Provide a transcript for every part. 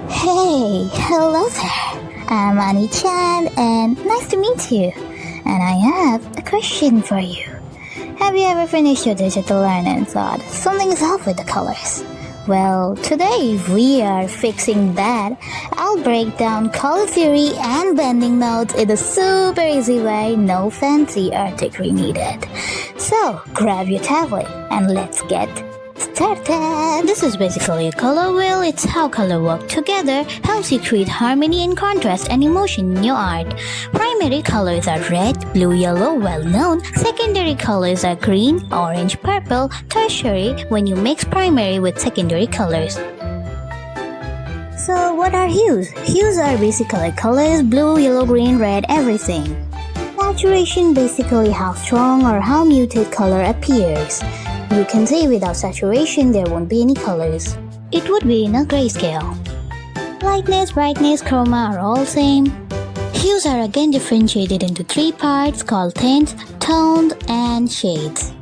Hey, hello there. I'm Ani-chan and nice to meet you. And I have a question for you. Have you ever finished your digital art and thought something is off with the colors? Well, today we are fixing that. I'll break down color theory and blending modes in a super easy way, no fancy art degree needed. So, grab your tablet and let's get started. This is basically a color wheel. It's how color work together helps you create harmony and contrast and emotion in your art. Primary colors are red, blue, yellow, well known. Secondary colors are green, orange, purple. Tertiary, when you mix primary with secondary colors. So what are hues? Hues are basically colors: blue, yellow, green, red, everything. Saturation, basically how strong or how muted color appears. You can say without saturation there won't be any colors. It would be in a grayscale. Lightness, brightness, chroma are all same. Hues are again differentiated into three parts called tints, toned, and shades.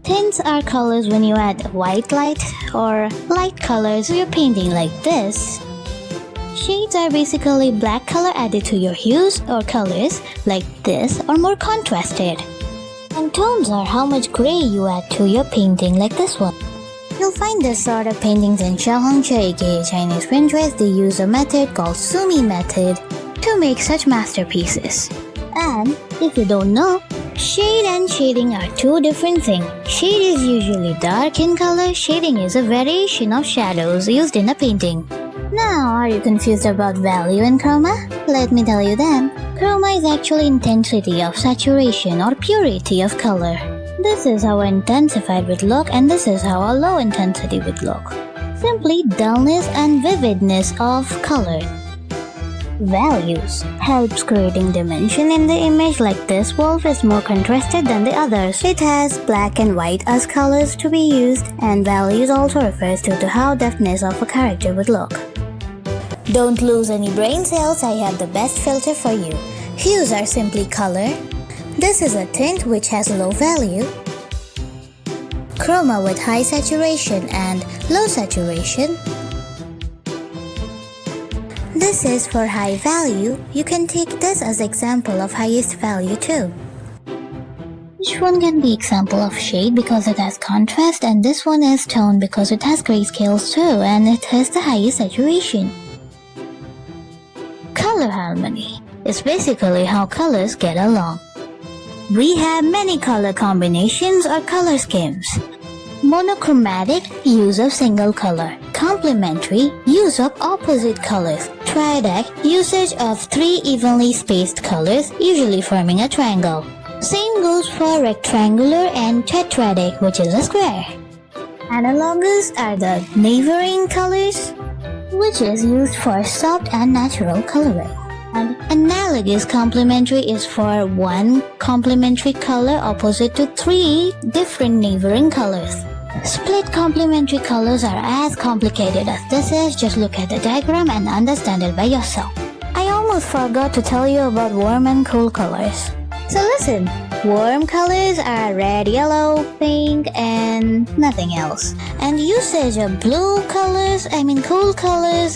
Tints are colors when you add white light or light colors to your painting like this. Shades are basically black color added to your hues or colors like this or more contrasted. And tones are how much gray you add to your painting like this one. You'll find this sort of paintings in Xiaohongzhe, aka Chinese Pinterest. They use a method called Sumi method to make such masterpieces. And if you don't know, shade and shading are two different things. Shade is usually dark in color. Shading is a variation of shadows used in a painting. Now, are you confused about value and chroma? Let me tell you then. Chroma is actually intensity of saturation or purity of color. This is how intensified would look and this is how a low intensity would look. Simply dullness and vividness of color. Values helps creating dimension in the image, like this wolf is more contrasted than the others. It has black and white as colors to be used, and values also refers to how deftness of a character would look. Don't lose any brain cells, I have the best filter for you. Hues are simply color. This is a tint which has low value. Chroma with high saturation and low saturation. This is for high value. You can take this as example of highest value too. Each one can be example of shade because it has contrast, and this one is tone because it has grayscales too and it has the highest saturation. Color harmony is basically how colors get along. We have many color combinations or color schemes. Monochromatic, use of single color. Complementary, use of opposite colors. Triadic, usage of three evenly spaced colors, usually forming a triangle. Same goes for rectangular and tetradic, which is a square. Analogous are the neighboring colors, which is used for soft and natural coloring. And analogous complementary is for one complementary color opposite to three different neighboring colors. Split complementary colors are as complicated as this is. Just look at the diagram and understand it by yourself. I almost forgot to tell you about warm and cool colors. So listen, warm colors are red, yellow, pink, and nothing else. And usage of cool colors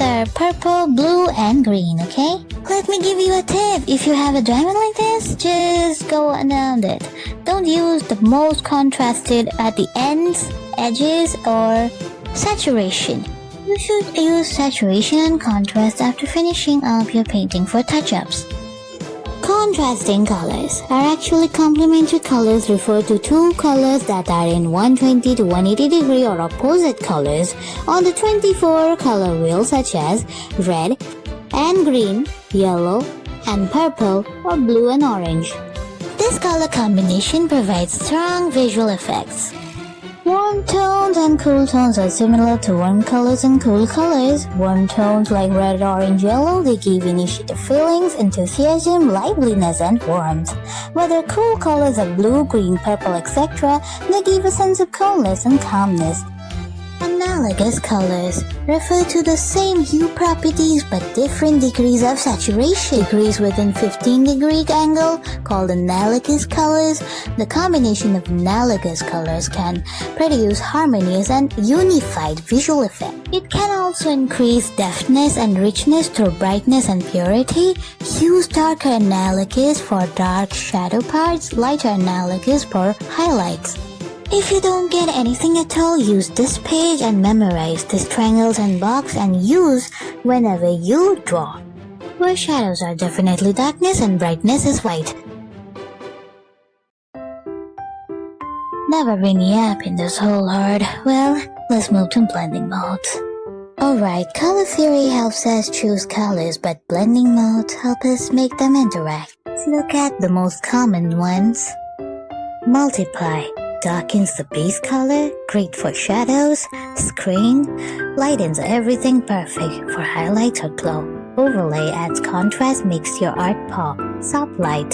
are purple, blue, and green, okay? Let me give you a tip. If you have a diamond like this, just go around it. Don't use the most contrasted at the ends, edges, or saturation. You should use saturation and contrast after finishing up your painting for touch-ups. Contrasting colors are actually complementary colors, refer to two colors that are in 120 to 180 degree or opposite colors on the 24 color wheel, such as red and green, yellow and purple, or blue and orange. This color combination provides strong visual effects. Warm tones and cool tones are similar to warm colors and cool colors. Warm tones like red, orange, yellow, they give initiative feelings, enthusiasm, liveliness, and warmth. Whether cool colors are blue, green, purple, etc., they give a sense of coolness and calmness. And Analogous colors refer to the same hue properties but different degrees of saturation. Degrees within 15-degree angle called analogous colors. The combination of analogous colors can produce harmonious and unified visual effect. It can also increase depthness and richness through brightness and purity. Use darker analogous for dark shadow parts, lighter analogous for highlights. If you don't get anything at all, use this page and memorize these triangles and box and use whenever you draw. Where shadows are definitely darkness and brightness is white. Never bring me up in this whole hard. Well, let's move to blending modes. Alright, color theory helps us choose colors, but blending modes help us make them interact. Let's look at the most common ones. Multiply. Darkens the base color, great for shadows. Screen lightens everything, perfect for highlights or glow. Overlay adds contrast, makes your art pop. Soft light.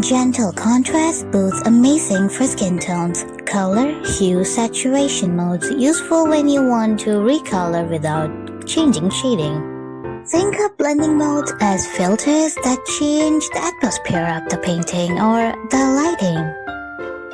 Gentle contrast boosts, amazing for skin tones. Color, hue, saturation modes, useful when you want to recolor without changing shading. Think of blending modes as filters that change the atmosphere of the painting or the lighting.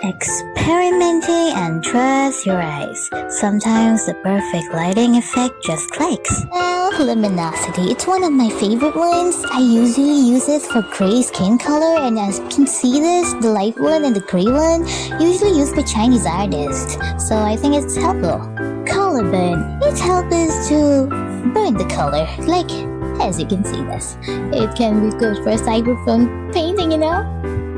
Experimenting and trust your eyes. Sometimes the perfect lighting effect just clicks. Now, luminosity. It's one of my favorite ones. I usually use it for gray skin color, and as you can see this, the light one and the gray one, usually used by Chinese artists. So I think it's helpful. Color burn. It helps us to burn the color. Like, as you can see this. It can be good for cyberpunk painting, you know?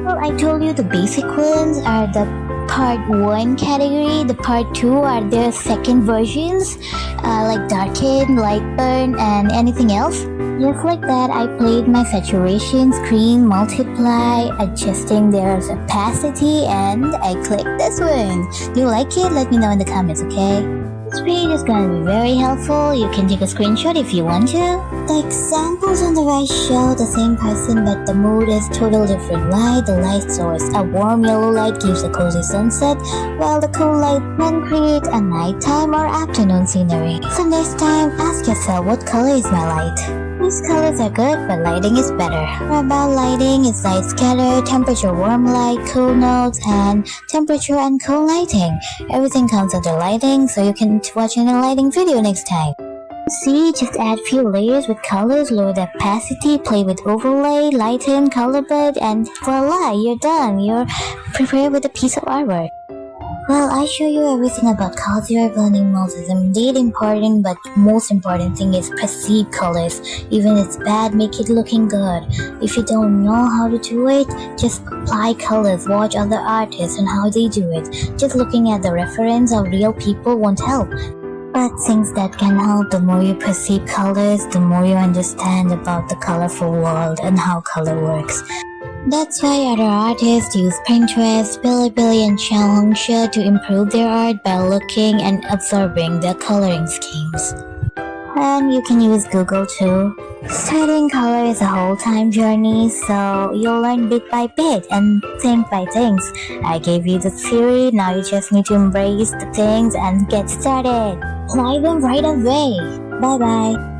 Well, I told you the basic ones are the part 1 category. The part 2 are their second versions, like darken, light burn, and anything else. Just like that, I played my saturation, screen, multiply, adjusting their opacity, and I clicked this one. Do you like it? Let me know in the comments, okay? This page is gonna be very helpful. You can take a screenshot if you want to. The examples on the right show the same person, but the mood is totally different light. The light source, a warm yellow light gives a cozy sunset, while the cool light can create a nighttime or afternoon scenery. So next time, ask yourself, what color is my light? These colors are good, but lighting is better. About lighting, it's light scatter, temperature warm light, cool notes, and temperature and cool lighting. Everything comes under lighting, so you can watch in a lighting video next time. See, just add few layers with colors, lower the opacity, play with overlay, lighten, color bud, and voila, you're done. You're prepared with a piece of artwork. Well, I show you everything about color theory. Blending modes is indeed important, but most important thing is perceive colors. Even if it's bad, make it looking good. If you don't know how to do it, just apply colors, watch other artists and how they do it. Just looking at the reference of real people won't help. But things that can help, the more you perceive colors, the more you understand about the colorful world and how color works. That's why other artists use Pinterest, Bilibili, and Xiaohongshu to improve their art by looking and observing their coloring schemes. And you can use Google too. Studying color is a whole time journey, so you'll learn bit by bit and thing by things. I gave you the theory, now you just need to embrace the things and get started. Apply them right away. Bye bye.